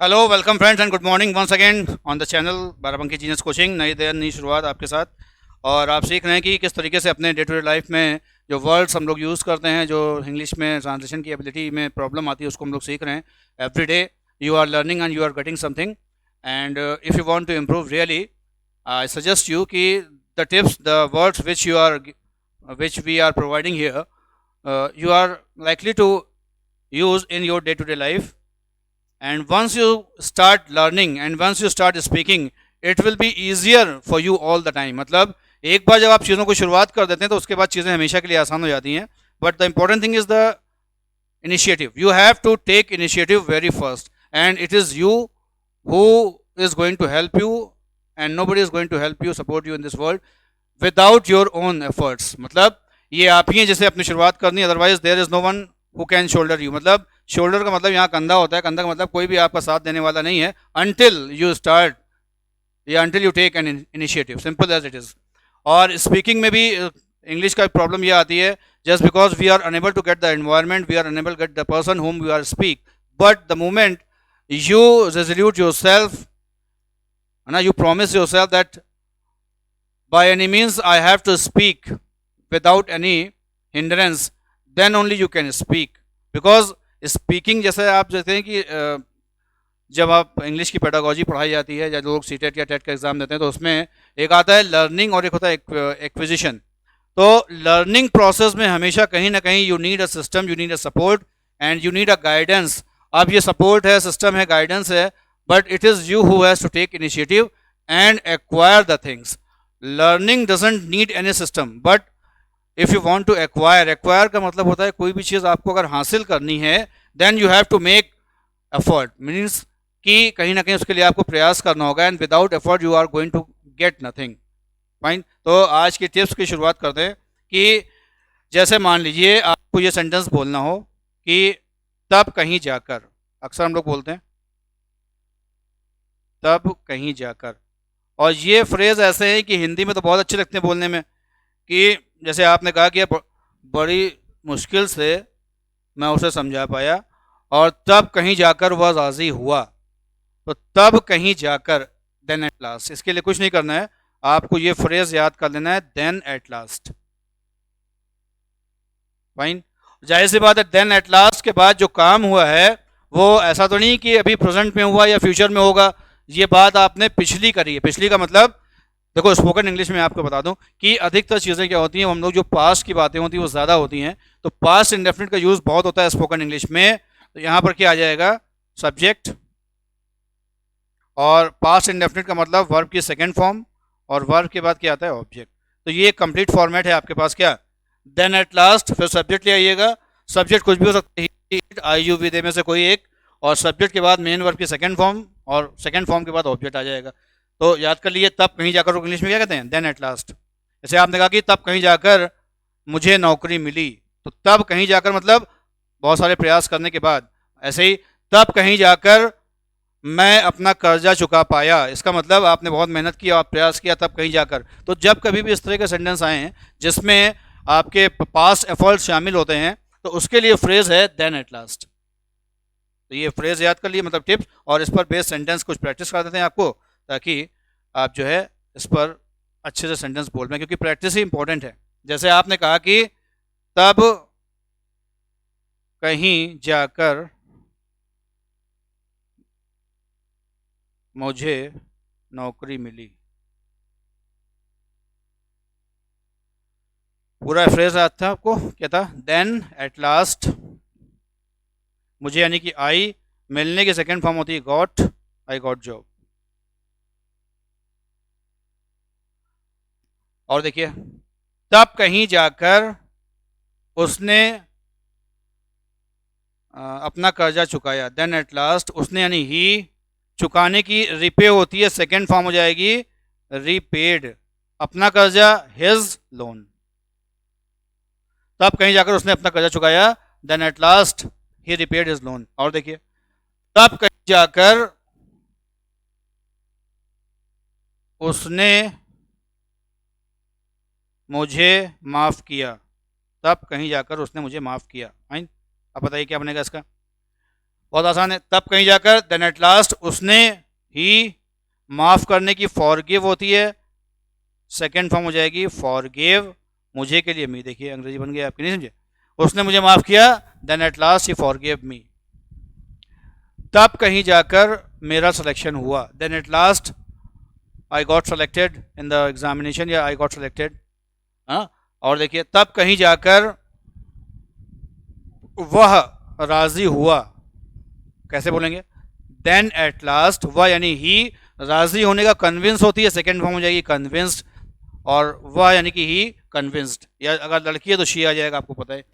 Hello welcome friends and good morning once again on the channel Barabanki genius coaching. नई दिन नई शुरुआत आपके साथ। और आप सीख रहे हैं कि किस तरीके से अपने डे टू डे लाइफ में जो वर्ड्स हम लोग यूज़ करते हैं, जो इंग्लिश में ट्रांसलेशन की एबिलिटी में प्रॉब्लम आती है, उसको हम लोग सीख रहे हैं। Every day you are learning and you are getting something. And if you want to improve really, I suggest you कि the tips, the words which we are providing here, you are likely to use in your day to day life. And once you start learning and once you start speaking, it will be easier for you all the time. मतलब एक बार जब आप चीज़ों को शुरुआत कर देते हैं तो उसके बाद चीज़ें हमेशा के लिए आसान हो जाती हैं। But the important thing is the initiative. You have to take initiative very first, and it is you who is going to help you, and nobody is going to help you, support you in this world without your own efforts. मतलब ये आप ही हैं जैसे अपनी शुरुआत करनी है, otherwise there is no one who can shoulder you. मतलब शोल्डर का मतलब यहाँ कंधा होता है, कंधा का मतलब कोई भी आपका साथ देने वाला नहीं है until you start या until you take an initiative, simple as it is. और स्पीकिंग में भी इंग्लिश का प्रॉब्लम ये आती है, just because we are unable to get the environment, we are unable to get the person whom we are speak. But the moment you resolute yourself, you promise yourself that by any means I have to speak without any hindrance, then only you can speak. Because speaking जैसे आप जैसे हैं कि जब आप English की pedagogy पढ़ाई जाती है या लोग सीटेट या टेट का एग्जाम देते हैं तो उसमें एक आता है लर्निंग और एक होता है एक्विजिशन। तो लर्निंग प्रोसेस में हमेशा कहीं ना कहीं you need a system, you need a support and you need a guidance. अब ये सपोर्ट है, सिस्टम है, गाइडेंस है, but it is you who has to take initiative and acquire the things. Learning doesn't need any system, but if you want to acquire का मतलब होता है कोई भी चीज़ आपको अगर हासिल करनी है then you have to make effort. Means कि कहीं ना कहीं उसके लिए आपको प्रयास करना होगा, and without effort you are going to get nothing. Fine. तो आज की टिप्स की शुरुआत करते हैं कि जैसे मान लीजिए आपको ये सेंटेंस बोलना हो कि तब कहीं जाकर। अक्सर हम लोग बोलते हैं तब कहीं जाकर, और ये फ्रेज ऐसे हैं कि हिंदी में तो बहुत अच्छे लगते हैं बोलने में, कि जैसे आपने कहा कि बड़ी मुश्किल से मैं उसे समझा पाया और तब कहीं जाकर वह राजी हुआ। तो तब कहीं जाकर, देन एट लास्ट। इसके लिए कुछ नहीं करना है, आपको ये फ्रेज याद कर लेना है, देन एट लास्ट। फाइन। जाहिर सी बात है, देन एट लास्ट के बाद जो काम हुआ है वो ऐसा तो नहीं कि अभी प्रेजेंट में हुआ या फ्यूचर में होगा। ये बात आपने पिछली करी है। पिछली का मतलब देखो, स्पोकन इंग्लिश में आपको बता दूं कि अधिकतर चीज़ें क्या होती हैं, हम लोग जो पास्ट की बातें होती हैं वो ज़्यादा होती हैं, तो पास्ट इंडेफिनिट का यूज़ बहुत होता है स्पोकन इंग्लिश में। तो यहाँ पर क्या आ जाएगा, सब्जेक्ट, और पास्ट इंडेफिनिट का मतलब वर्ब की सेकेंड फॉर्म, और वर्ब के बाद क्या आता है, ऑब्जेक्ट। तो ये कंप्लीट फॉर्मेट है आपके पास। क्या, देन एट लास्ट, फिर सब्जेक्ट ले आइएगा। सब्जेक्ट कुछ भी हो सकता है, आई यू वी दे में से कोई एक, और सब्जेक्ट के बाद मेन वर्ब की सेकेंड फॉर्म, और सेकेंड फॉर्म के बाद ऑब्जेक्ट आ जाएगा। तो याद कर लिए, तब कहीं जाकर इंग्लिश में क्या कहते हैं, देन एट लास्ट। जैसे आपने कहा कि तब कहीं जाकर मुझे नौकरी मिली, तो तब कहीं जाकर मतलब बहुत सारे प्रयास करने के बाद। ऐसे ही तब कहीं जाकर मैं अपना कर्जा चुका पाया, इसका मतलब आपने बहुत मेहनत की और प्रयास किया तब कहीं जाकर। तो जब कभी भी इस तरह के सेंटेंस आए हैं जिसमें आपके पास्ट एफर्ट शामिल होते हैं, तो उसके लिए फ्रेज है देन एट लास्ट। तो ये फ्रेज याद कर लिए, मतलब टिप्स, और इस पर बेस्ड सेंटेंस कुछ प्रैक्टिस कर देते हैं आपको, ताकि आप जो है इस पर अच्छे से सेंटेंस बोल पाएं, क्योंकि प्रैक्टिस ही इंपॉर्टेंट है। जैसे आपने कहा कि तब कहीं जाकर मुझे नौकरी मिली, पूरा फ्रेज याद था आपको, क्या था, देन एट लास्ट। मुझे यानी कि आई, मिलने की सेकेंड फॉर्म होती है गॉट, आई गॉट जॉब। और देखिए, तब कहीं जाकर उसने अपना कर्जा चुकाया, देन एट लास्ट उसने यानी ही, चुकाने की रिपे होती है, सेकेंड फॉर्म हो जाएगी रीपेड, अपना कर्जा हिज लोन। तब कहीं जाकर उसने अपना कर्जा चुकाया, then at last he repaid his loan. और देखिए, तब कहीं जाकर उसने मुझे माफ किया, तब कहीं जाकर उसने मुझे माफ किया। फाइन। अब बताइए क्या बनेगा इसका। बहुत आसान है। तब कहीं जाकर, देन एट लास्ट, उसने, ही, माफ करने की फॉरगिव होती है, सेकेंड फॉर्म हो जाएगी फॉरगिव, मुझे के लिए मी। देखिए अंग्रेजी बन गया आपकी, नहीं समझे? उसने मुझे माफ किया, then at last he forgive me. तब कहीं जाकर मेरा सिलेक्शन हुआ, then at last I got selected in the examination, या आई गॉट सेलेक्टेड। हाँ, और देखिए तब कहीं जाकर वह राजी हुआ, कैसे बोलेंगे? देन एट लास्ट, वह यानी ही, राजी होने का कन्विंस होती है, सेकेंड फॉर्म हो जाएगी कन्विंस्ड, और वह यानी कि ही कन्विंस्ड, या अगर लड़की है तो शी आ जाएगा, आपको पता है।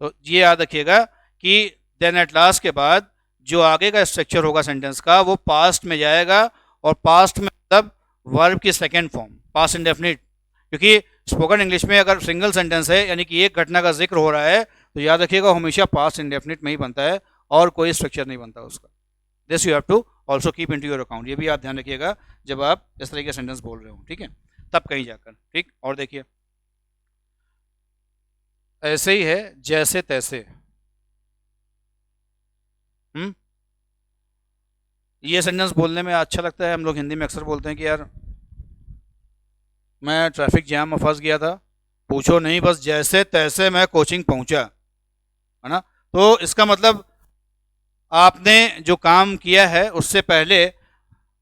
तो ये याद रखिएगा कि देन एट लास्ट के बाद जो आगे का स्ट्रक्चर होगा सेंटेंस का, वो पास्ट में जाएगा, और पास्ट में मतलब वर्ब की सेकेंड फॉर्म, पास्ट इंडेफिनिट। क्योंकि स्पोकन इंग्लिश में अगर सिंगल सेंटेंस है, यानी कि एक घटना का जिक्र हो रहा है, तो याद रखिएगा हमेशा पास्ट इंडेफिनिट में ही बनता है, और कोई स्ट्रक्चर नहीं बनता उसका। This you have to also keep into your account, ये भी आप ध्यान रखिएगा जब आप इस तरह के सेंटेंस बोल रहे हो, ठीक है? तब कहीं जाकर, ठीक। और देखिए ऐसे ही है, जैसे तैसे। ये सेंटेंस बोलने में अच्छा लगता है, हम लोग हिंदी में अक्सर बोलते हैं कि यार मैं ट्रैफिक जैम में फंस गया था, पूछो नहीं, बस जैसे तैसे मैं कोचिंग पहुंचा, है ना? तो इसका मतलब आपने जो काम किया है उससे पहले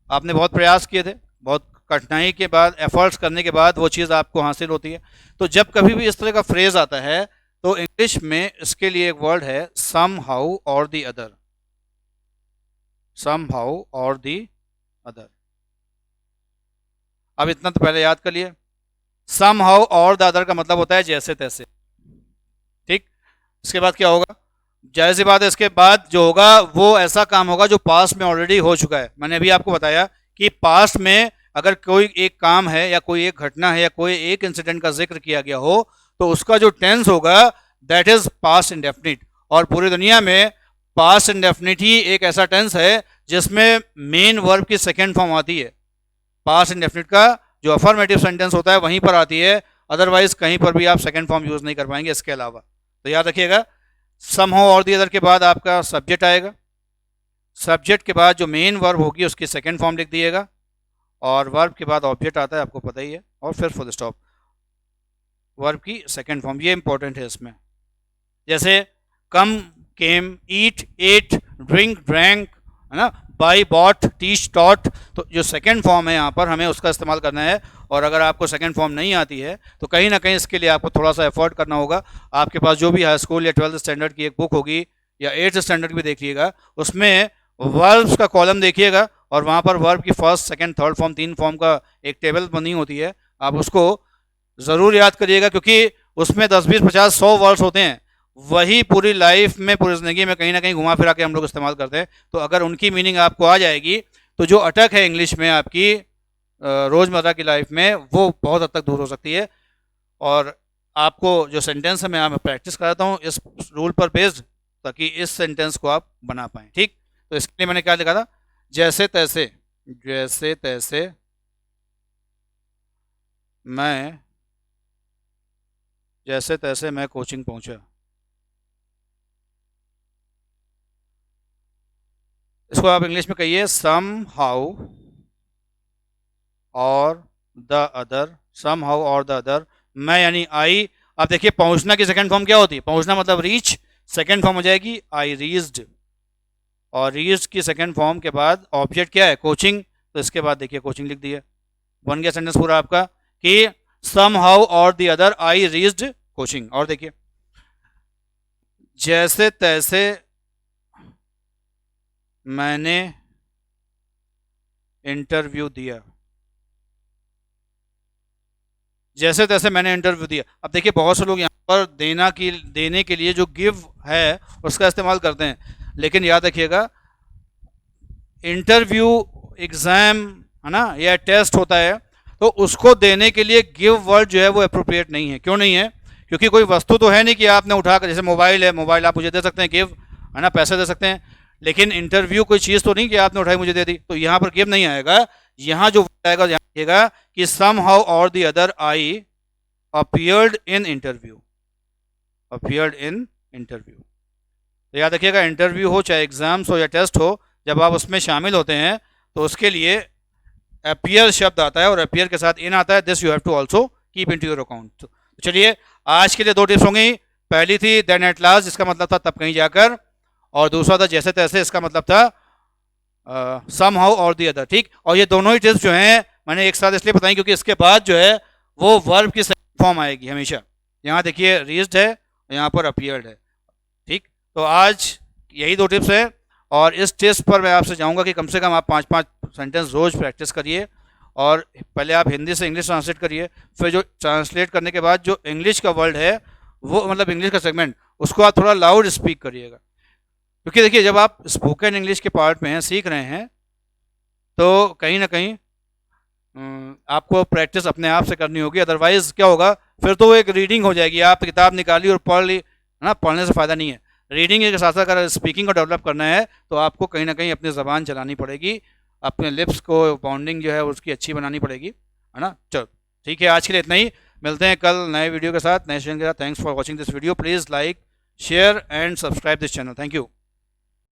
आपने बहुत प्रयास किए थे, बहुत कठिनाई के बाद, एफर्ट्स करने के बाद वो चीज़ आपको हासिल होती है। तो जब कभी भी इस तरह का फ्रेज आता है, तो इंग्लिश में इसके लिए एक वर्ड है सम हाउ और दी अदर, सम हाउ और दी अदर। अब इतना तो पहले याद कर लिए, सम हाउ और द अदर का मतलब होता है जैसे तैसे, ठीक। इसके बाद क्या होगा? जाहिर सी बात है, इसके बाद जो होगा वो ऐसा काम होगा जो पास्ट में ऑलरेडी हो चुका है। मैंने अभी आपको बताया कि पास्ट में अगर कोई एक काम है, या कोई एक घटना है, या कोई एक इंसिडेंट का जिक्र किया गया हो, तो उसका जो टेंस होगा दैट इज पास्ट इंडेफिनिट। और पूरी दुनिया में पास्ट इंडेफिनिट ही एक ऐसा टेंस है जिसमें मेन वर्ब की सेकेंड फॉर्म आती है। पास्ट इंडेफिनिट का जो अफर्मेटिव सेंटेंस होता है वहीं पर आती है, अदरवाइज कहीं पर भी आप सेकेंड फॉर्म यूज नहीं कर पाएंगे इसके अलावा। तो याद रखिएगा, सम हाउ और दी अदर के बाद आपका सब्जेक्ट आएगा, सब्जेक्ट के बाद जो मेन वर्ब होगी उसकी सेकेंड फॉर्म लिख दिएगा, और वर्ब के बाद ऑब्जेक्ट आता है, आपको पता ही है, और फिर फुल स्टॉप, वर्ब की सेकेंड फॉर्म। ये इंपॉर्टेंट है इसमें, जैसे कम, केम, ईट, एट, ड्रिंक, ड्रैंक, है ना, बाई, बॉट, टीच, टॉट। तो जो सेकेंड फॉर्म है यहाँ पर हमें उसका इस्तेमाल करना है, और अगर आपको सेकेंड फॉर्म नहीं आती है तो कहीं ना कहीं इसके लिए आपको थोड़ा सा एफर्ट करना होगा। आपके पास जो भी हाई स्कूल या 12th स्टैंडर्ड की एक बुक होगी, या 8th स्टैंडर्ड भी देख लीजिएगा, उसमें वर्ब्स का कॉलम देखिएगा, और वहाँ पर वर्ब की first, second, third form, 3 form का एक टेबल बनी होती है, आप उसको ज़रूर याद करिएगा, क्योंकि उसमें 10, 20, 50, 100 वर्ड्स होते हैं, वही पूरी लाइफ में, पूरी ज़िंदगी में कहीं ना कहीं घुमा फिरा के हम लोग इस्तेमाल करते हैं। तो अगर उनकी मीनिंग आपको आ जाएगी, तो जो अटक है इंग्लिश में आपकी रोज़मर्रा की लाइफ में, वो बहुत हद तक दूर हो सकती है। और आपको जो सेंटेंस है मैं यहाँ प्रैक्टिस कराता हूँ इस रूल पर बेस्ड, ताकि इस सेंटेंस को आप बना पाएँ, ठीक। तो इसके लिए मैंने क्या लिखा था? जैसे तैसे, जैसे तैसे मैं, जैसे तैसे मैं कोचिंग पहुंचा। इसको आप इंग्लिश में कहिए सम हाउ और द अदर, सम हाउ और द अदर। मैं यानी आई। अब देखिए पहुंचना की सेकंड फॉर्म क्या होती है? पहुंचना मतलब रीच, सेकंड फॉर्म हो जाएगी आई रीच्ड, और रीच्ड की सेकंड फॉर्म के बाद ऑब्जेक्ट क्या है? कोचिंग। तो इसके बाद देखिए कोचिंग लिख दिया, बन गया सेंटेंस पूरा आपका कि सम हाउ और the other I reached coaching. और देखिए जैसे तैसे मैंने इंटरव्यू दिया, जैसे तैसे मैंने इंटरव्यू दिया। अब देखिए बहुत से लोग यहाँ पर देने के लिए जो गिव है उसका इस्तेमाल करते हैं, लेकिन याद रखिएगा इंटरव्यू, एग्ज़ाम, है ना, या टेस्ट होता है, तो उसको देने के लिए गिव वर्ड जो है वो अप्रोप्रिएट नहीं है। क्यों नहीं है? क्योंकि कोई वस्तु तो है नहीं कि आपने उठाकर, जैसे मोबाइल है, मोबाइल आप मुझे दे सकते हैं गिव, है ना, पैसे दे सकते हैं, लेकिन इंटरव्यू कोई चीज़ तो नहीं कि आपने उठाई मुझे दे दी, तो यहाँ पर गिव नहीं आएगा। यहाँ जो आएगा, ध्यान रखिएगा कि सम हाउ और the other I appeared in interview, appeared in interview. तो याद रखिएगा, इंटरव्यू हो चाहे एग्ज़ाम्स हो या टेस्ट हो, जब आप उसमें शामिल होते हैं तो उसके लिए अपीयर शब्द आता है और अपीयर के साथ इन आता है, this you have to also keep into your account. तो चलिए, आज के लिए 2 टिप्स होंगी। पहली थी देन एट लास्ट, जिसका मतलब था तब कहीं जाकर, और दूसरा था जैसे तैसे, इसका मतलब था सम हाउ और दी अदर। ठीक, और ये दोनों ही टिप्स जो हैं मैंने एक साथ इसलिए बताई क्योंकि इसके बाद जो है वो वर्ब की फॉर्म आएगी हमेशा। यहाँ देखिए रीच्ड है, यहाँ पर अपीयर्ड है। ठीक, तो आज यही 2 टिप्स है, और इस टेस्ट पर मैं आपसे चाहूँगा कि कम से कम आप 5-5 सेंटेंस रोज़ प्रैक्टिस करिए, और पहले आप हिंदी से इंग्लिश ट्रांसलेट करिए, फिर जो ट्रांसलेट करने के बाद जो इंग्लिश का वर्ड है वो मतलब इंग्लिश का सेगमेंट, उसको आप थोड़ा लाउड स्पीक करिएगा। क्योंकि देखिए, जब आप स्पोकन इंग्लिश के पार्ट में हैं, सीख रहे हैं, तो कहीं ना कहीं आपको प्रैक्टिस अपने आप से करनी होगी। अदरवाइज क्या होगा, फिर तो वो एक रीडिंग हो जाएगी, आप किताब निकाली और पढ़ ली, है ना, पढ़ने से फ़ायदा नहीं है। रीडिंग के साथ साथ अगर स्पीकिंग को डेवलप करना है तो आपको कहीं ना कहीं अपनी ज़बान चलानी पड़ेगी, अपने लिप्स को बाउंडिंग जो है उसकी अच्छी बनानी पड़ेगी, है ना। चलो ठीक है, आज के लिए इतना ही, मिलते हैं कल नए वीडियो के साथ, नए सेशन के साथ। Thanks for watching this video, please like share and subscribe this channel. Thank you.